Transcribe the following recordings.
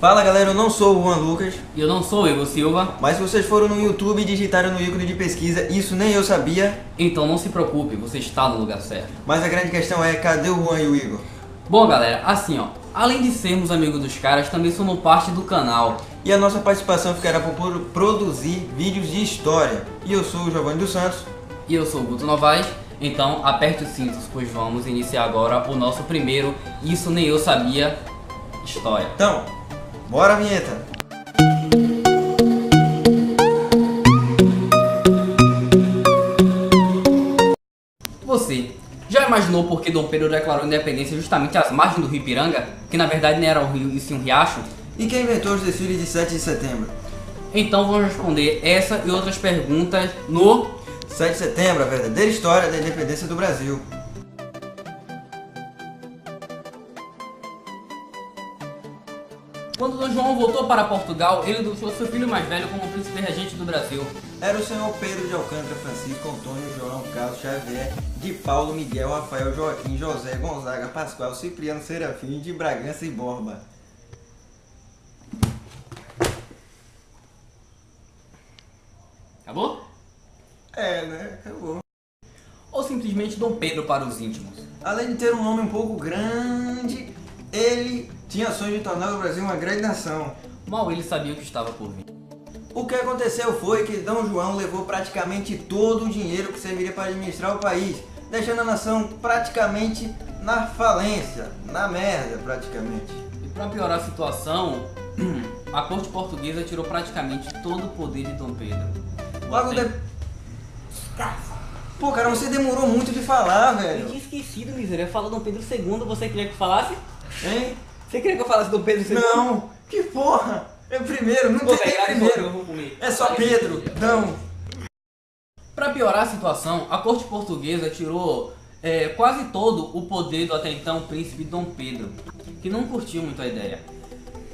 Fala galera, eu não sou o Juan Lucas. E eu não sou o Igor Silva. Mas se vocês foram no YouTube e digitaram no ícone de pesquisa, isso nem eu sabia. Então não se preocupe, você está no lugar certo. Mas a grande questão é, cadê o Juan e o Igor? Bom galera, assim ó, além de sermos amigos dos caras, também somos parte do canal. E a nossa participação ficará por produzir vídeos de história. E eu sou o Giovanni dos Santos. E eu sou o Guto Novaes. Então aperte os cintos, pois vamos iniciar agora o nosso primeiro Isso Nem Eu Sabia História. Então, bora a vinheta! Você já imaginou por que Dom Pedro declarou independência justamente às margens do Rio Ipiranga? Que na verdade não era um rio e sim um riacho? E quem inventou os desfiles de 7 de setembro? Então vamos responder essa e outras perguntas no 7 de setembro, a verdadeira história da independência do Brasil. Quando Dom João voltou para Portugal, ele deixou seu filho mais velho como príncipe regente do Brasil. Era o senhor Pedro de Alcântara, Francisco, Antônio, João, Carlos, Xavier, de Paulo, Miguel, Rafael, Joaquim, José, Gonzaga, Pascoal, Cipriano, Serafim, de Bragança e Borba. Acabou? É, né? Acabou. Ou simplesmente Dom Pedro para os íntimos? Além de ter um nome um pouco grande, ele tinha sonho de tornar o Brasil uma grande nação. Mal ele sabia o que estava por vir. O que aconteceu foi que D. João levou praticamente todo o dinheiro que serviria para administrar o país, deixando a nação praticamente na falência, na merda praticamente. E para piorar a situação, a corte portuguesa tirou praticamente todo o poder de Dom Pedro. Logo de... Pô, cara, você demorou muito de falar, Eu velho. tinha esquecido, miséria. Fala Dom Pedro II, você queria que eu falasse? Hein? Você queria que eu falasse Dom Pedro II? Não! Que porra! É primeiro, não Pô, tem velho, primeiro. eu vou comer. É só Pedro, não. Para piorar a situação, a corte portuguesa tirou quase todo o poder do até então príncipe Dom Pedro, que não curtiu muito a ideia.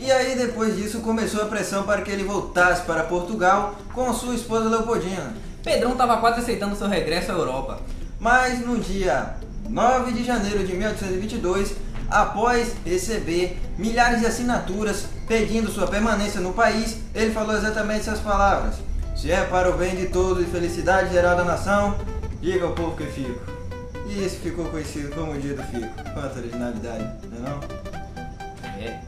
E aí, depois disso, começou a pressão para que ele voltasse para Portugal com sua esposa Leopoldina. Pedrão estava quase aceitando seu regresso à Europa. Mas no dia 9 de janeiro de 1822, após receber milhares de assinaturas pedindo sua permanência no país, ele falou exatamente essas palavras: se é para o bem de todos e felicidade geral da nação, diga ao povo que fico. E esse ficou conhecido como o dia do fico. Quanta originalidade, não é não? É.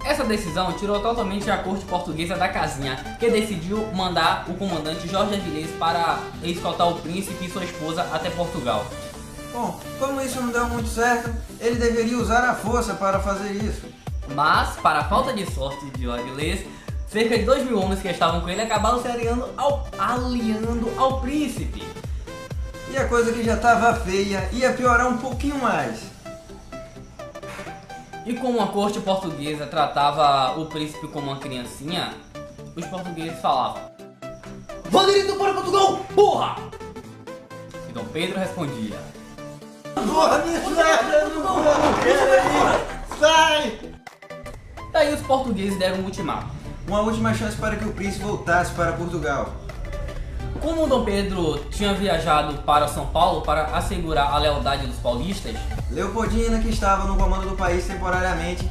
Essa decisão tirou totalmente a corte portuguesa da casinha, que decidiu mandar o comandante Jorge Avilés para escoltar o príncipe e sua esposa até Portugal. Bom, como isso não deu muito certo, ele deveria usar a força para fazer isso. Mas, para a falta de sorte de Avilés, cerca de 2.000 homens que estavam com ele acabaram se aliando ao príncipe. E a coisa que já estava feia ia piorar um pouquinho mais. E como a corte portuguesa tratava o príncipe como uma criancinha, os portugueses falavam: "Vandalismo para Portugal, porra!" E Dom Pedro respondia: Porra, me saca, não quero ir! Sai! Daí os portugueses deram um ultimato. Uma última chance para que o príncipe voltasse para Portugal. Como Dom Pedro tinha viajado para São Paulo para assegurar a lealdade dos paulistas, Leopoldina, que estava no comando do país temporariamente,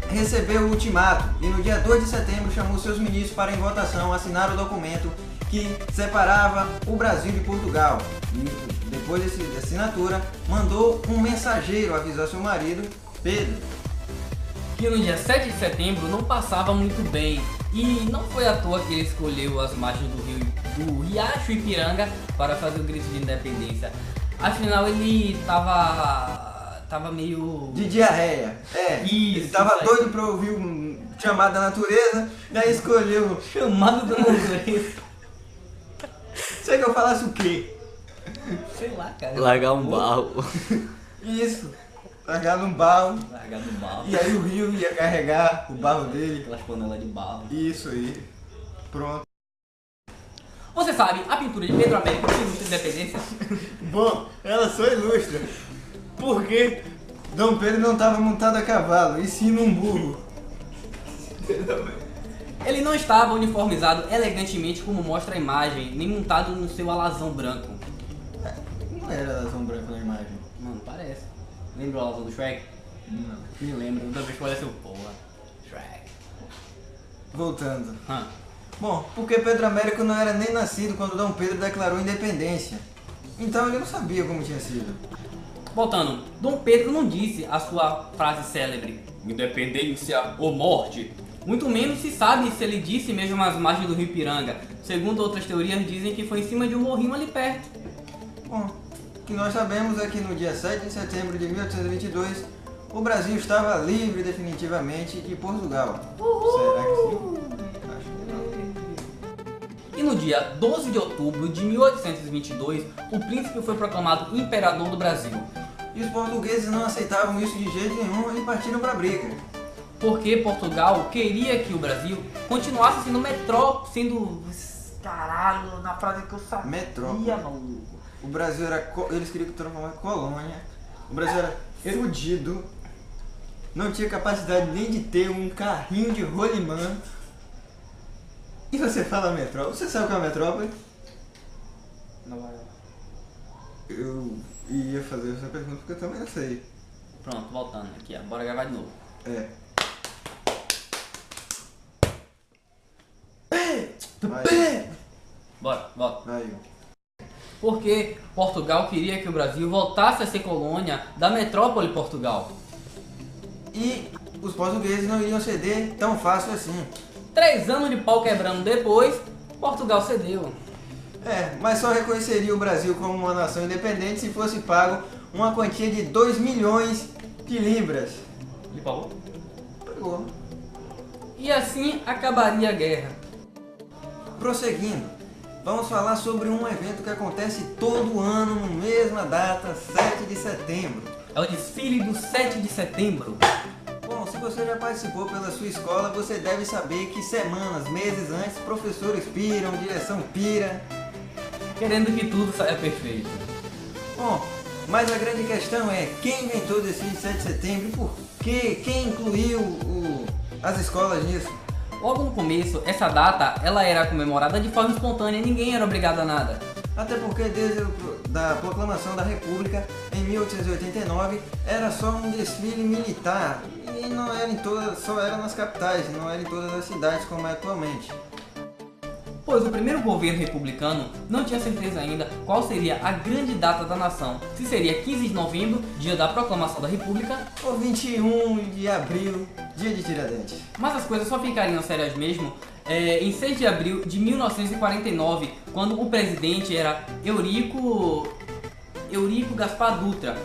recebeu o ultimato e no dia 2 de setembro chamou seus ministros para em votação assinar o documento que separava o Brasil de Portugal. E depois da assinatura, mandou um mensageiro avisar seu marido, Pedro, que no dia 7 de setembro não passava muito bem. E não foi à toa que ele escolheu as margens do Riacho Ipiranga para fazer o grito de independência. Afinal ele tava meio... de diarreia. É, Isso, ele tava isso aí. doido para ouvir um chamado da natureza, daí escolheu. chamado da natureza. Você que eu falasse o quê? Sei lá, cara. Largar um barro. Isso, largar num barro, Largar do barro. e aí o rio ia carregar o barro dele. Aquelas panelas de barro. Isso aí, pronto. Você sabe, a pintura de Pedro Américo tem muita independência. Bom, ela só ilustra, porque Dom Pedro não estava montado a cavalo, e sim num burro. Ele não estava uniformizado elegantemente como mostra a imagem, nem montado no seu alazão branco. Não era razão branca na imagem. Mano, parece. Lembra o alazão do Shrek? Não. Me lembro, toda vez que olha seu porra. Shrek. Voltando. Hã. Bom, porque Pedro Américo não era nem nascido quando Dom Pedro declarou a independência. Então ele não sabia como tinha sido. Voltando, Dom Pedro não disse a sua frase célebre, independência ou morte. Muito menos se sabe se ele disse mesmo às margens do Rio Ipiranga. Segundo outras teorias, dizem que foi em cima de um morrinho ali perto. Bom, o que nós sabemos é que no dia 7 de setembro de 1822, o Brasil estava livre definitivamente de Portugal. Será que sim? Acho que não. E no dia 12 de outubro de 1822, o príncipe foi proclamado imperador do Brasil. E os portugueses não aceitavam isso de jeito nenhum e partiram para a briga. Porque Portugal queria que o Brasil continuasse sendo metrópole, sendo... Caralho, na frase que eu sabia, Metrópole. maluco. O Brasil era... Eles queriam que transformar colônia. O Brasil era fudido. Não tinha capacidade nem de ter um carrinho de rolimã. E você fala metrópole? Você sabe o que é uma metrópole? Não vai. Eu ia fazer essa pergunta porque eu também não sei. Pronto, voltando aqui, ó. Bora gravar de novo. É. Vai. Bora, volta. Vai. Porque Portugal queria que o Brasil voltasse a ser colônia da metrópole Portugal. E os portugueses não iriam ceder tão fácil assim. 3 anos de pau quebrando depois, Portugal cedeu. É, mas só reconheceria o Brasil como uma nação independente se fosse pago uma quantia de 2 milhões de libras. Ele pagou? Pegou. E assim acabaria a guerra. Prosseguindo, vamos falar sobre um evento que acontece todo ano na mesma data, 7 de setembro. É o desfile do 7 de setembro. Bom, se você já participou pela sua escola, você deve saber que semanas, meses antes, professores piram, direção pira. Querendo que tudo saia perfeito. Bom, mas a grande questão é quem inventou o desfile de 7 de setembro e por quê? Quem incluiu as escolas nisso? Logo no começo, essa data ela era comemorada de forma espontânea e ninguém era obrigado a nada. Até porque desde a proclamação da República, em 1889, era só um desfile militar e não era em todas, só era nas capitais, não era em todas as cidades como é atualmente. Pois o primeiro governo republicano não tinha certeza ainda qual seria a grande data da nação. Se seria 15 de novembro, dia da proclamação da República, Ou 21 de abril, dia de Tiradentes. mas as coisas só ficariam sérias mesmo em 6 de abril de 1949, quando o presidente era Eurico Gaspar Dutra.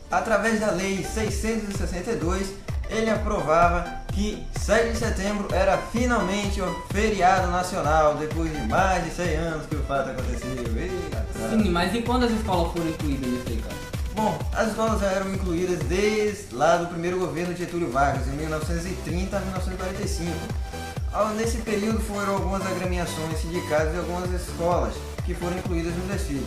Através da Lei 662, ele aprovava que 7 de setembro era finalmente o feriado nacional, depois de mais de 100 anos que o fato aconteceu. Sim, mas e quando as escolas foram incluídas nisso aí, cara? Bom, as escolas já eram incluídas desde lá do primeiro governo de Getúlio Vargas, em 1930 a 1945. Nesse período foram algumas agremiações sindicais e algumas escolas que foram incluídas no desfile.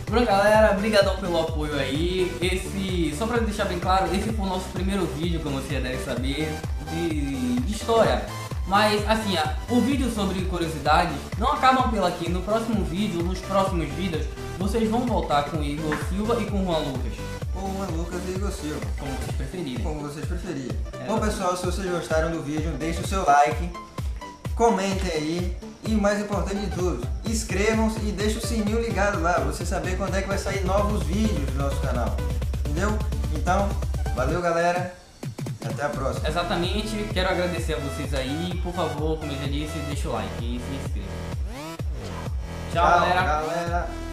Pronto, galera, brigadão pelo apoio aí. Só pra deixar bem claro, esse foi o nosso primeiro vídeo, como você já deve saber, de história. Mas assim, o vídeo sobre curiosidades não acabam por aqui. No próximo vídeo, nos próximos vídeos, vocês vão voltar com o Igor Silva e com o Juan Lucas. Ou Juan Lucas e Igor Silva, Como vocês preferirem. como vocês preferirem. Bom pessoal, se vocês gostaram do vídeo, deixe o seu like, comentem aí e o mais importante de tudo, inscrevam-se e deixem o sininho ligado lá, pra você saber quando é que vai sair novos vídeos do nosso canal. Entendeu? Então, valeu galera e até a próxima. Exatamente, quero agradecer a vocês aí. Por favor, como eu já disse, deixa o like e se inscreva. Tchau, galera. Galera.